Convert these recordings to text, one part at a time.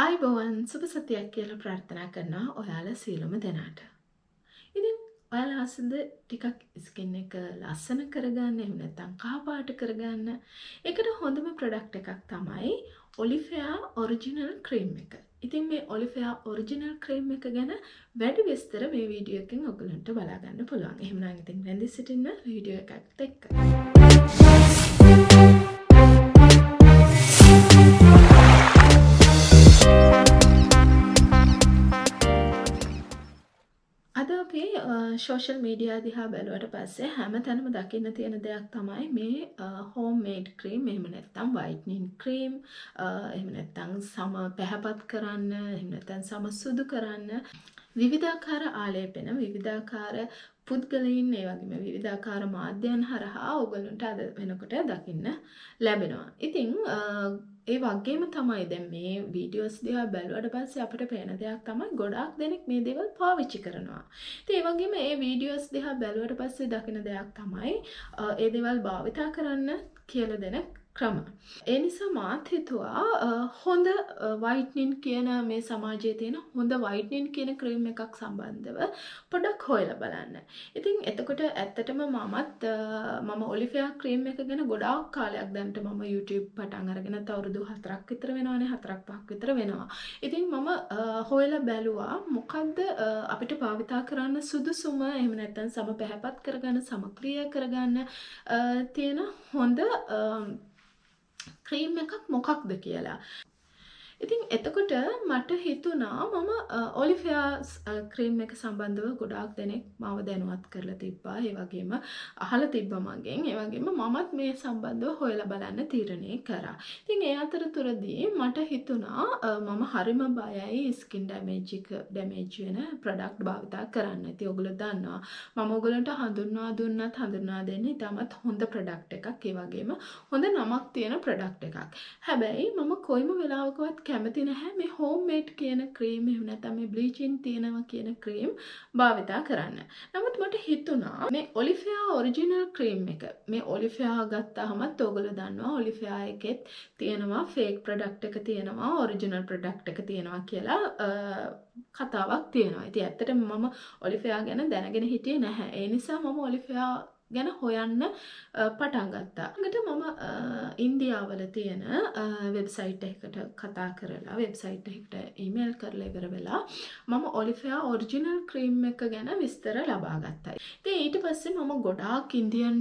ආයිබෝවන් සුබ සතියක් කියලා ප්‍රාර්ථනා කරනවා ඔයාලා සියලුම දෙනාට. ඉතින් ඔයාලා ආසද ටිකක් ස්කින් එක ලස්සන කරගන්න, එහෙම නැත්නම් කහ පාට කරගන්න. ඒකට හොඳම ප්‍රොඩක්ට් එකක් තමයි Olifair Original Cream එක. ඉතින් මේ Olifair Original Cream එක ගැන වැඩි විස්තර මේ වීඩියෝ එකෙන් ඔයගලන්ට බලා ගන්න පුළුවන්. එහෙනම් ඉතින් රැඳී සිටින්න වීඩියෝ එකත් එක්ක. අද අපි සෝෂල් මීඩියා දිහා බැලුවට පස්සේ හැමතැනම දකින්න තියෙන දෙයක් තමයි මේ හෝම් මේඩ් ක්‍රීම්, එහෙම නැත්නම් වයිට්නින් ක්‍රීම්, එහෙම නැත්නම් සම පැහැපත් කරන්න, එහෙම නැත්නම් සම සුදු කරන්න විවිධාකාර ආලේපන, විවිධාකාර පුද්ගලයන්, ඒ වගේම විවිධාකාර මාධ්‍යයන් හරහා ඔයගොල්ලන්ට අද වෙනකොට දකින්න ලැබෙනවා. ඉතින් ඒ වගේම තමයි දැන් මේ වීඩියෝස් දිහා බැලුවට පස්සේ අපිට පේන දෙයක් තමයි ගොඩාක් දෙනෙක් මේ දේවල් පාවිච්චි කරනවා. ඉතින් ඒ වගේම මේ වීඩියෝස් දිහා බැලුවට පස්සේ දකින දෙයක් තමයි ඒ දේවල් භාවිතා කරන්න කියලා දෙන ක්‍රම. ඒ නිසා මාත් හිතුවා හොඳ වයිට්නින් කියන මේ සමාජයේ තියෙන හොඳ වයිට්නින් කියන ක්‍රීම් එකක් සම්බන්ධව පොඩක් හොයලා බලන්න. ඉතින් එතකොට ඇත්තටම මම Olifair ක්‍රීම් එක ගැන ගොඩාක් කාලයක් දැන්ට මම YouTube පටන් අරගෙන අවුරුදු 4ක් විතර වෙනවානේ, 4ක් 5ක් විතර වෙනවා. ඉතින් මම හොයලා බැලුවා මොකද්ද අපිට භාවිතා කරන්න සුදුසුම, එහෙම නැත්නම් සම පැහැපත් කරගන්න, සමක්‍රිය කරගන්න තියෙන හොඳ ක්‍රීම් එකක් මොකක්ද කියලා. ඉතින් එතකොට මට හිතුණා මම Olifair ක්‍රීම් එක සම්බන්ධව ගොඩාක් දෙනෙක් මාව දැනුවත් කරලා තිබ්බා. ඒ වගේම අහලා තිබ්බා මගෙන්. ඒ වගේම මමත් මේ සම්බන්ධව හොයලා බලන්න තීරණය කරා. ඉතින් ඒ අතරතුරදී මට හිතුණා මම හරිම බයයි ස්කින් ඩැමේජ් වෙන ප්‍රොඩක්ට් භාවිතා කරන්න. ඉතින් ඔයගොල්ලෝ දන්නවා මම ඔයගොල්ලන්ට හඳුන්වා දෙන්නේ ඉතාමත් හොඳ ප්‍රොඩක්ට් එකක්. ඒ වගේම හොඳ නමක් තියෙන ප්‍රොඩක්ට් එකක්. හැබැයි මම කොයිම වෙලාවකවත් කැමති නැහැ මේ හෝම් මේඩ් කියන ක්‍රීම්, එහෙම නැත්නම් මේ බ්ලීචින් තියෙනවා කියන ක්‍රීම් භාවිතා කරන්න. නමුත් මට හිතුණා මේ Olifair Original ක්‍රීම් එක, මේ Olifair ගත්තාමත් ඔයගොල්ලෝ දන්නවා Olifair එකෙත් තියෙනවා ෆේක් ප්‍රොඩක්ට් එක තියෙනවා, ඔරිජිනල් ප්‍රොඩක්ට් එක තියෙනවා කියලා කතාවක් තියෙනවා. ඉතින් ඇත්තටම මම Olifair ගැන දැනගෙන හිටියේ නැහැ. ඒ නිසා මම Olifair ගැන හොයන්න පටන් ගත්තා. ඊට මම ඉන්දියාවල තියෙන වෙබ්සයිට් එකකට කතා කරලා, වෙබ්සයිට් එකට ඊමේල් කරලා ඉවර වෙලා මම Olifair Original ක්‍රීම් එක ගැන විස්තර ලබා ගත්තා. ඉතින් ඊට පස්සේ මම ගොඩාක් ඉන්දියන්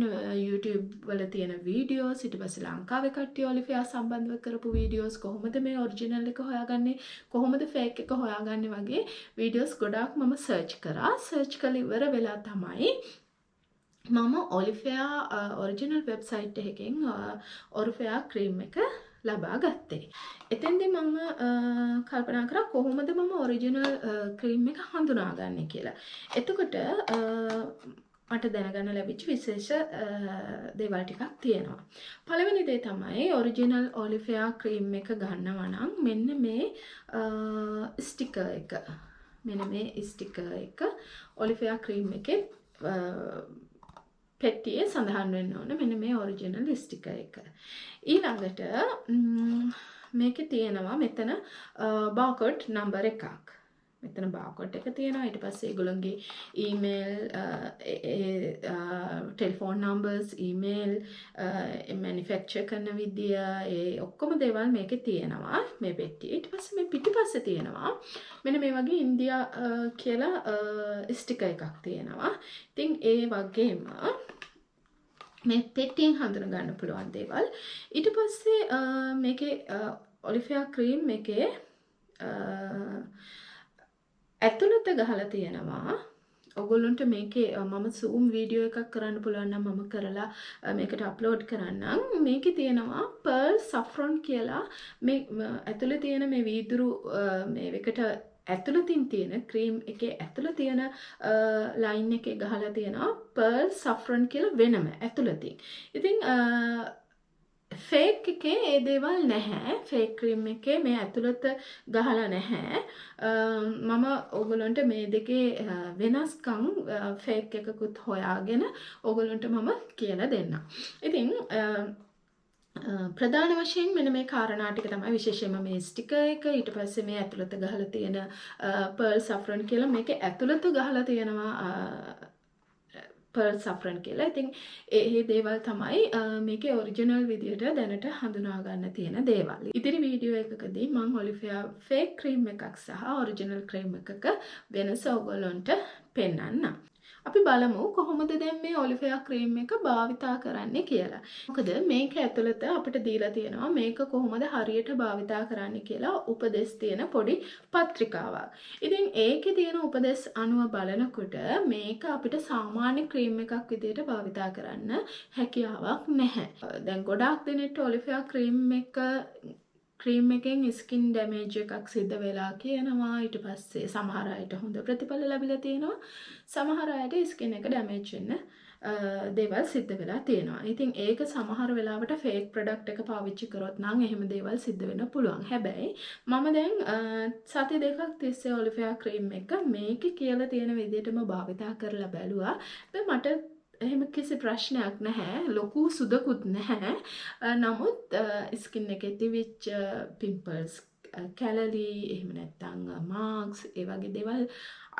YouTube වල තියෙන වීඩියෝස්, ඊට පස්සේ ලංකාවේ කට්ටිය Olifair සම්බන්ධව කරපු වීඩියෝස්, කොහොමද මේ ඔරිජිනල් එක හොයාගන්නේ, කොහොමද ෆේක් එක හොයාගන්නේ වගේ වීඩියෝස් ගොඩාක් මම සර්ච් කරා. සර්ච් කරලා ඉවර වෙලා තමයි මම Olifair ඔරිජිනල් වෙබ්සයිට් එකකින් Olifair ක්‍රීම් එක ලබා ගත්තේ. එතෙන්දී මම කල්පනා කරා කොහොමද මම ඔරිජිනල් ක්‍රීම් එක හඳුනාගන්නේ කියලා. එතකොට මට දැනගන්න ලැබිච්ච විශේෂ දේවල් ටිකක් තියෙනවා. පළවෙනි දේ තමයි ඔරිජිනල් Olifair ක්‍රීම් එක ගන්නවා නම් මෙන්න මේ ස්ටිකර් එක. මෙන්න මේ ස්ටිකර් එක Olifair ක්‍රීම් එකේ පෙට්ටියේ සඳහන් වෙන්න ඕනේ මෙන්න මේ ඔරිජිනල් ස්ටිකර් එක. ඊළඟට මේකේ තියෙනවා මෙතන බාකෝඩ් නම්බර් එකක්. මෙතන බාකෝඩ් එක තියෙනවා. ඊට පස්සේ ඒගොල්ලන්ගේ email, telephone numbers, email, manufacture කරන විදිය, ඒ ඔක්කොම දේවල් මේකේ තියෙනවා මේ පෙට්ටියේ. ඊට පස්සේ මේ පිටිපස්සේ තියෙනවා මෙන්න මේ වගේ ඉන්දියා කියලා ස්ටිකර් එකක් තියෙනවා. ඉතින් ඒ වගේම මේ පෙට්ටියෙන් හඳුන ගන්න පුළුවන් දේවල්. ඊට පස්සේ මේකේ Olifair ක්‍රීම් එකේ ඇතුළත ගහලා තියෙනවා. ඔයගොල්ලන්ට මේකේ මම zoom වීඩියෝ එකක් කරන්න පුළුවන් නම් මම කරලා මේකට අප්ලෝඩ් කරන්නම්. මේකේ තියෙනවා perl saffron කියලා මේ ඇතුළේ තියෙන මේ වීදුරු මේකට ඇතුළතින් තියෙන ක්‍රීම් එකේ ඇතුළේ තියෙන ලයින් එකේ ගහලා තියෙනවා perl saffron කියලා වෙනම ඇතුළතින්. ඉතින් ෆේක් එකේ ඒ දේවල් නැහැ. ෆේක් ක්‍රීම් එකේ මේ ඇතුළත ගහලා නැහැ. මම ඔයගොල්ලන්ට මේ දෙකේ වෙනස්කම් ෆේක් එකකුත් හොයාගෙන ඔයගොල්ලන්ට මම කියලා දෙන්නම්. ඉතින් ප්‍රධාන වශයෙන් මෙන්න මේ කාරණා ටික තමයි විශේෂයෙන්ම මේ ස්ටිකර් එක ඊට පස්සේ මේ ඇතුළත ගහලා තියෙන pearl saffron කියලා මේකේ ඇතුළත ගහලා තියෙනවා pearl saffron කියලා. ඉතින් ඒ දේවල් තමයි මේකේ ඔරිජිනල් විදියට දැනට හඳුනා ගන්න තියෙන දේවල්. ඉදිරි වීඩියෝ එකකදී මම Olifair fake cream එකක් සහ ඔරිජිනල් cream එකක වෙනස ඔයගොල්ලන්ට පෙන්වන්නම්. අපි බලමු කොහොමද දැන් මේ Olifair cream එක භාවිතා කරන්නේ කියලා. මොකද මේක ඇතුළත අපිට දීලා තියෙනවා මේක කොහොමද හරියට භාවිතා කරන්නේ කියලා උපදෙස් තියෙන පොඩි පත්‍රිකාවක්. ඉතින් ඒකේ තියෙන උපදෙස් අනුව බලනකොට මේක අපිට සාමාන්‍ය cream එකක් විදිහට භාවිතා කරන්න හැකියාවක් නැහැ. දැන් ගොඩාක් දෙනෙක්ට Olifair cream එකෙන් skin damage එකක් සිද්ධ වෙලා කියනවා. ඊට පස්සේ සමහර අයට හොඳ ප්‍රතිඵල ලැබිලා තියෙනවා. සමහර අයට skin එක damage වෙන්න දේවල් සිද්ධ වෙලා තියෙනවා. ඉතින් ඒක සමහර වෙලාවට fake product එක පාවිච්චි කරොත් නම් එහෙම දේවල් සිද්ධ වෙන්න පුළුවන්. හැබැයි මම දැන් සති දෙකක් තිස්සේ Olifair cream එක මේකේ කියලා තියෙන විදිහටම භාවිතා කරලා බැලුවා. මට එහෙම කිසි ප්‍රශ්නයක් නැහැ. ලොකු සුදකුත් නැහැ. නමුත් ස්කින් එකේ තිබිච්ච පිම්පල්ස්, කැලලි, එහෙම නැත්නම් මාක්ස්, ඒ වගේ දේවල්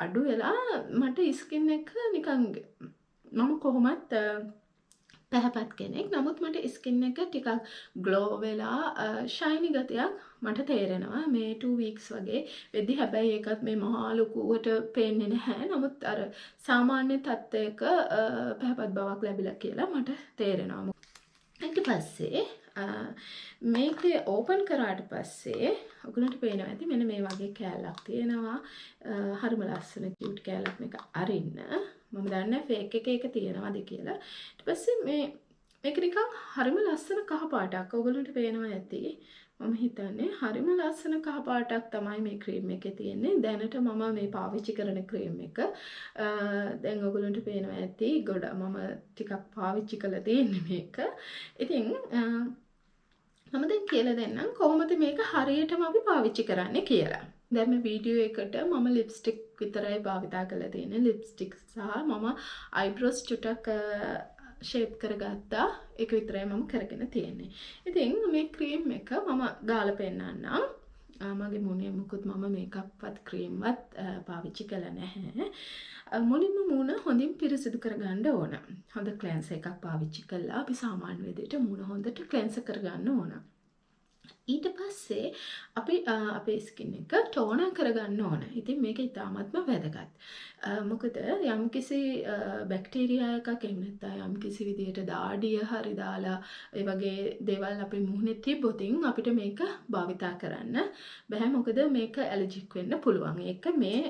අඩු වෙලා මට ස්කින් එක නිකන් මම කොහොමත් පැහැපත් කෙනෙක්. නමුත් මට ස්කින් එක ටිකක් ග්ලෝ වෙලා ෂයිනි ගතියක් මට තේරෙනවා මේ 2 weeks වගේ වෙද්දි. හැබැයි ඒකත් මේ මහා ලොකුවට පේන්නේ නැහැ. නමුත් අර සාමාන්‍ය තත්ත්වයක පැහැපත් බවක් ලැබිලා කියලා මට තේරෙනවා. ඊට පස්සේ මේක ඕපන් කරාට පස්සේ ඔයගලන්ට පේනවා ඇති මෙන්න මේ වගේ කෑල්ලක් තියෙනවා. හරිම ලස්සන කියුට් කෑල්ලක් මේක අරින්න. මම දන්නේ ෆේක් එකක තියෙනවද කියලා. ඊට පස්සේ මේක නිකන් හරිම ලස්සන කහ පාටක්. ඔයගලන්ට පේනවා ඇති. මම හිතන්නේ හරිම ලස්සන කහ පාටක් තමයි මේ ක්‍රීම් එකේ තියෙන්නේ. දැනට මම මේ පාවිච්චි කරන ක්‍රීම් එක දැන් ඔයගලන්ට පේනවා ඇති. මම ටිකක් පාවිච්චි කරලා තියෙන්නේ මේක. ඉතින් මම දැන් කියලා දෙන්නම් කොහොමද මේක හරියටම අපි පාවිච්චි කරන්නේ කියලා. දැන් මේ වීඩියෝ එකට මම ලිප්ස්ටික් විතරයි භාවිතා කරලා තියෙන්නේ. ලිප්ස්ටික් සහ මම අයිබ්‍රෝස් චුටක් ෂේප් කරගත්තා. ඒක විතරයි මම කරගෙන තියෙන්නේ. ඉතින් මේ ක්‍රීම් එක මම ගාලා පෙන්නන්නම්. මගේ මුණේ මුකුත් මම මේකප්වත් ක්‍රීම්වත් පාවිච්චි කළා නැහැ. මුලින්ම මූණ හොඳින් පිරිසිදු කරගන්න ඕන. හොඳ ක්ලෙන්සර් එකක් පාවිච්චි කළා. අපි සාමාන්‍ය විදිහට මූණ හොඳට ක්ලෙන්සර් කරගන්න ඕන. ඊට පස්සේ අපි අපේ ස්කින් එක ටෝනර් කරගන්න ඕන. ඉතින් මේක ඉතාමත්ම වැදගත්. මොකද යම්කිසි බැක්ටීරියා එකක් එහෙම නැත්නම් යම්කිසි විදියට දාඩිය හරි දාලා ඒ වගේ දේවල් අපේ මුහුණේ තිබ්බොතින් අපිට මේක භාවිතා කරන්න බෑ. මොකද මේක ඇලර්ජික් වෙන්න පුළුවන්. ඒක මේ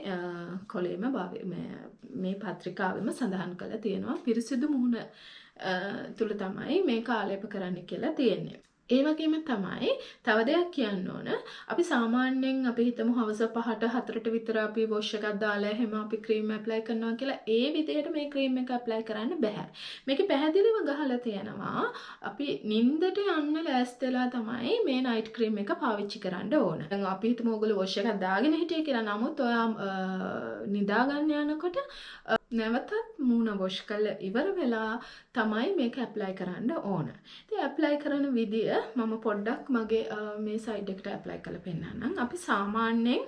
කොලේම මේ පත්‍රිකාවෙම සඳහන් කරලා තියෙනවා. පිරිසිදු මුහුණ තුල තමයි මේක ආලේප කරන්න කියලා තියෙන්නේ. ඒ වගේම තමයි තව දෙයක් කියන්න ඕන. අපි සාමාන්‍යයෙන් අපි හිතමු හවස 5ට 4ට විතර අපි වොෂ් එකක් දාලා එහෙම අපි ක්‍රීම් ඇප්ලයි කරනවා කියලා. ඒ විදිහට මේ ක්‍රීම් එක ඇප්ලයි කරන්න බෑ. මේකේ පැහැදිලිව ගහලා තියෙනවා අපි නිින්දට යන්න ලෑස්තිලා තමයි මේ නයිට් ක්‍රීම් එක පාවිච්චි කරන්න ඕන. දැන් අපි හිතමු ඔයගොල්ලෝ වොෂ් එකක් දාගෙන හිටියේ කියලා. නමුත් ඔයා නිදා ගන්න යනකොට නැවතත් මූණ වොෂ් කරලා ඉවර වෙලා තමයි මේක ඇප්ලයි කරන්න ඕන. ඉතින් ඇප්ලයි කරන විදිය මම පොඩ්ඩක් මගේ මේ සයිඩ් එකට ඇප්ලයි කරලා පෙන්නන්නම්. අපි සාමාන්‍යයෙන්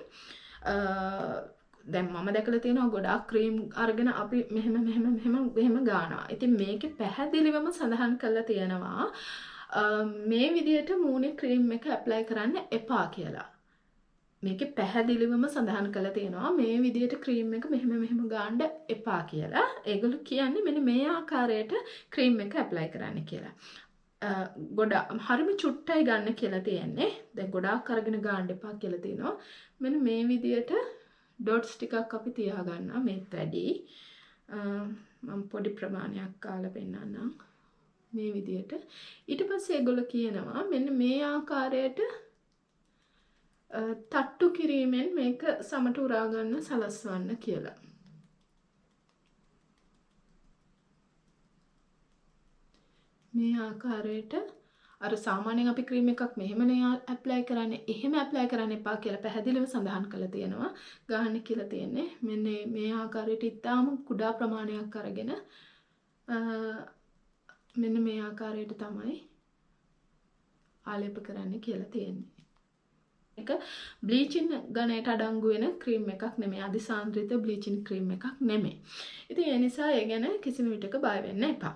දැන් මම දැකලා තියෙනවා ගොඩාක් ක්‍රීම් අරගෙන අපි මෙහෙම ගානවා. ඉතින් මේකේ පැහැදිලිවම සඳහන් කරලා තියෙනවා මේ විදියට මූණේ ක්‍රීම් එක ඇප්ලයි කරන්න එපා කියලා. මේකේ පැහැදිලිවම සඳහන් කරලා තියෙනවා මේ විදියට ක්‍රීම් එක මෙහෙම ගාන්න එපා කියලා. ඒගොල්ලෝ කියන්නේ මෙන්න මේ ආකාරයට ක්‍රීම් එක ඇප්ලයි කරන්න කියලා. හරිම චුට්ටයි ගන්න කියලා තියෙන්නේ. දැන් ගොඩාක් අරගෙන ගාන්න එපා කියලා තියෙනවා. මෙන්න මේ විදියට ඩොට්ස් ටිකක් අපි තියාගන්නවා මේත් වැඩි. මම පොඩි ප්‍රමාණයක් කාලා පෙන්නන්නම්. මේ විදියට. ඊට පස්සේ ඒගොල්ලෝ කියනවා මෙන්න මේ ආකාරයට තට්ටු කිරීමෙන් මේක සමට උරා ගන්න සලස්වන්න කියලා. මේ ආකාරයට අර සාමාන්‍යයෙන් අපි ක්‍රීම් එකක් මෙහෙමනේ ඇප්ලයි කරන්නේ. එහෙම ඇප්ලයි කරන්න එපා කියලා පැහැදිලිව සඳහන් කරලා තියෙනවා. ගන්න කියලා තියෙන්නේ. මෙන්න මේ ආකාරයට ඉතාම කුඩා ප්‍රමාණයක් අරගෙන මෙන්න මේ ආකාරයට තමයි ආලේප කරන්න කියලා තියෙන්නේ. එක බ්ලීචින් ගණයට අඩංගු වෙන ක්‍රීම් එකක් නෙමෙයි. අධිසාන්ද්‍රිත බ්ලීචින් ක්‍රීම් එකක් නෙමෙයි. ඉතින් ඒ නිසා ඒ ගැන කිසිම විටක බය වෙන්න එපා.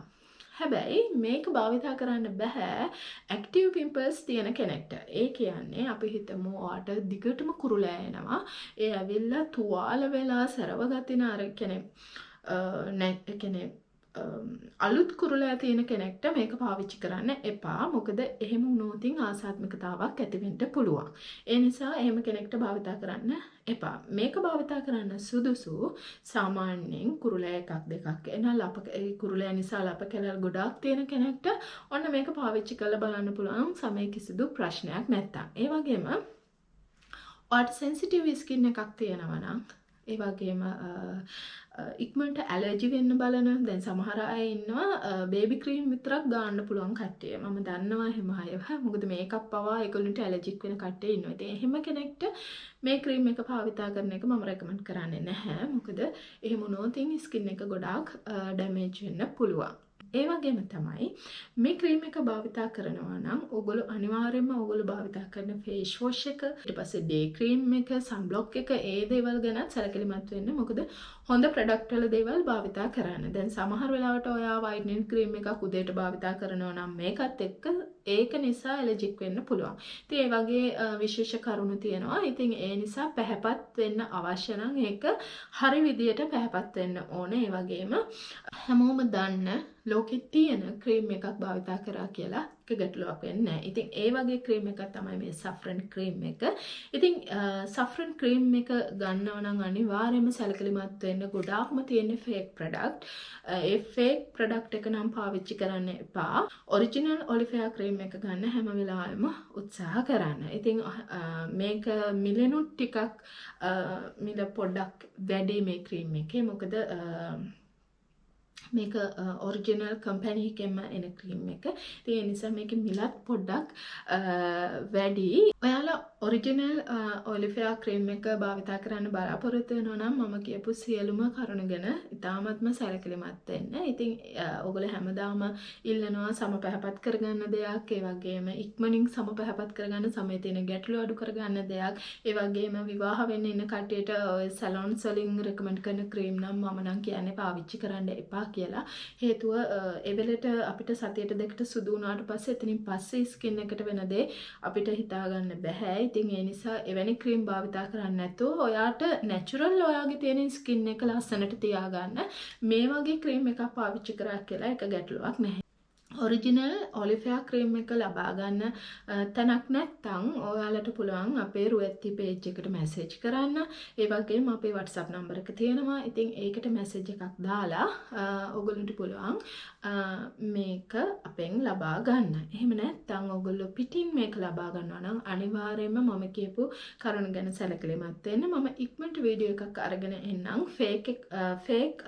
හැබැයි මේක භාවිතා කරන්න බෑ ඇක්ටිව් පිම්පල්ස් තියෙන කෙනෙක්ට. ඒ කියන්නේ අපි හිතමු ඔයාට දිගටම කුරුලෑ එනවා. ඒ ඇවිල්ලා තුවාල වෙලා සරව ගතින අර කියන්නේ අලුත් කුරුලෑ තියෙන කෙනෙක්ට මේක පාවිච්චි කරන්න එපා. මොකද එහෙම වුණොත් ආසාත්මිකතාවක් ඇති වෙන්න පුළුවන්. ඒ නිසා එහෙම කෙනෙක්ට භාවිතා කරන්න එපා. මේක භාවිතා කරන්න සුදුසු සාමාන්‍යයෙන් කුරුලෑ එකක් දෙකක් එන ලප කුරුලෑ නිසා ලප කැලල් ගොඩාක් තියෙන කෙනෙක්ට ඔන්න මේක පාවිච්චි කරලා බලන්න පුළුවන්. සමේ කිසිදු ප්‍රශ්නයක් නැත්තම්. ඒ වගේම ඔයාට සෙන්සිටිව් ස්කින් එකක් තියෙනවා නම් ඒ වගේම ඉක්මනට ඇලර්ජි වෙන්න බලන දැන් සමහර අය ඉන්නවා බේබි ක්‍රීම් විතරක් ගන්න පුළුවන් කට්ටිය. මම දන්නවා එහෙම අය. මොකද මේකප් පවා ඒගොල්ලන්ට ඇලර්ජික් වෙන කට්ටිය ඉන්නවා. ඉතින් එහෙම කෙනෙක්ට මේ ක්‍රීම් එක භාවිතා කරන එක මම රෙකමන්ඩ් කරන්නේ නැහැ. මොකද එහෙම වුණොත් ස්කින් එක ගොඩාක් ඩැමේජ් වෙන්න පුළුවන්. ඒ වගේම තමයි මේ ක්‍රීම් එක භාවිතා කරනවා නම් ඔයගොල්ලෝ අනිවාර්යයෙන්ම ඔයගොල්ලෝ භාවිතා කරන ෆේස් වොෂ් එක ඊට පස්සේ ඩේ ක්‍රීම් එක සන්බ්ලොක් එක ඒ දේවල් ගැන සැලකිලිමත් වෙන්න. මොකද හොඳ ප්‍රොඩක්ට් වල දේවල් භාවිතා කරන්න. දැන් සමහර වෙලාවට ඔයා වයිට්නින් ක්‍රීම් එකක් උදේට භාවිතා කරනවා නම් මේකත් එක්ක ඒක නිසා ඇලර්ජික් වෙන්න පුළුවන්. ඉතින් ඒ වගේ විශේෂ කරුණු තියෙනවා. ඉතින් ඒ නිසා පැහැපත් වෙන්න අවශ්‍ය නම් ඒක හරි විදියට පැහැපත් වෙන්න ඕනේ. ඒ වගේම හැමෝම දන්න ලෝකෙ තියෙන ක්‍රීම් එකක් භාවිතා කරා කියලා එක ගැටලුවක් වෙන්නේ නැහැ. ඉතින් ඒ වගේ ක්‍රීම් එකක් තමයි මේ Saffron ක්‍රීම් එක. ඉතින් Saffron ක්‍රීම් එක ගන්නවා නම් අනිවාර්යයෙන්ම සැලකිලිමත් වෙන්න. ගොඩාක්ම තියෙන ෆේක් ප්‍රොඩක්ට්. ඒ ෆේක් ප්‍රොඩක්ට් එක නම් පාවිච්චි කරන්න එපා. ඔරිජිනල් Olifair ක්‍රීම් එක ගන්න හැම වෙලාවෙම උත්සාහ කරන්න. ඉතින් මේක මිලෙනුත් ටිකක් මිල පොඩ්ඩක් වැඩි මේ ක්‍රීම් එකේ. මොකද මේක ඔරිජිනල් කම්පැනි එකෙන්ම එන ක්‍රීම් එක. ඉතින් ඒ නිසා මේකේ මිලත් පොඩ්ඩක් වැඩි. ඔයාලා ඔරිජිනල් Olifair ක්‍රීම් එක භාවිතා කරන්න බලාපොරොත්තු වෙනවා නම් මම කියපු සියලුම කරුණු ගැන ඉතාමත්ම සැලකිලිමත් වෙන්න. ඉතින් ඔයගොල්ලෝ හැමදාම ඉල්ලනවා සම පැහැපත් කරගන්න දෙයක්, ඒ වගේම ඉක්මනින් සම පැහැපත් කරගන්න සමේ තියෙන ගැටලු අඩු කරගන්න දෙයක්, ඒ වගේම විවාහ වෙන්න ඉන්න කට්ටියට ඔය සැලොන්ස් වලින් රෙකමන්ඩ් කරන ක්‍රීම් නම් මම නම් කියන්නේ පාවිච්චි කරන්න එපා කියලා. හේතුව එවෙලට අපිට සතියට දෙකට සුදු වුණාට පස්සේ එතනින් පස්සේ ස්කින් එකට වෙන දේ අපිට හිතා ගන්න බෑ. ඉතින් ඒ නිසා එවැනි ක්‍රීම් භාවිතා කරන්න නැතුව ඔයාට නැචරල් ඔයාගේ තියෙන ස්කින් එක ලස්සනට තියාගන්න මේ වගේ ක්‍රීම් එකක් පාවිච්චි කරා කියලා එක ගැටලුවක් නැහැ. ඔරිජිනල් Olifair ක්‍රීම් එක ලබා ගන්න තැනක් නැත්නම් ඔයාලට පුළුවන් අපේ රුවැත්ති පේජ් එකට මැසේජ් කරන්න. ඒ වගේම අපේ WhatsApp නම්බර එක තියෙනවා. ඉතින් ඒකට මැසේජ් එකක් දාලා ඔයගොල්ලන්ට පුළුවන් මේක අපෙන් ලබා ගන්න. එහෙම නැත්නම් ඔයගොල්ලෝ පිටින් මේක ලබා ගන්නවා නම් අනිවාර්යයෙන්ම මම කියපු කරුණ ගැන සැලකිලිමත් වෙන්න. මම ඉක්මනට වීඩියෝ එකක් අරගෙන එන්නම් ෆේක්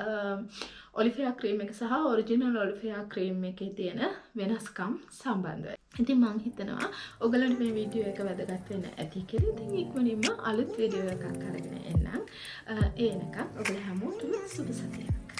Olifair ක්‍රීම් එක සහ ඔරිජිනල් Olifair ක්‍රීම් එකේ තියෙන වෙනස්කම් සම්බන්ධව. ඉතින් මම හිතනවා ඔයගලන්ට මේ වීඩියෝ එක වැදගත් වෙන්න ඇති කියලා. ඉතින් ඉක්මනින්ම අලුත් වීඩියෝ එකක් අරගෙන එන්නම්. ඒ එනකම් ඔයගොල්ලෝ හැමෝටම සුබ සතියක්.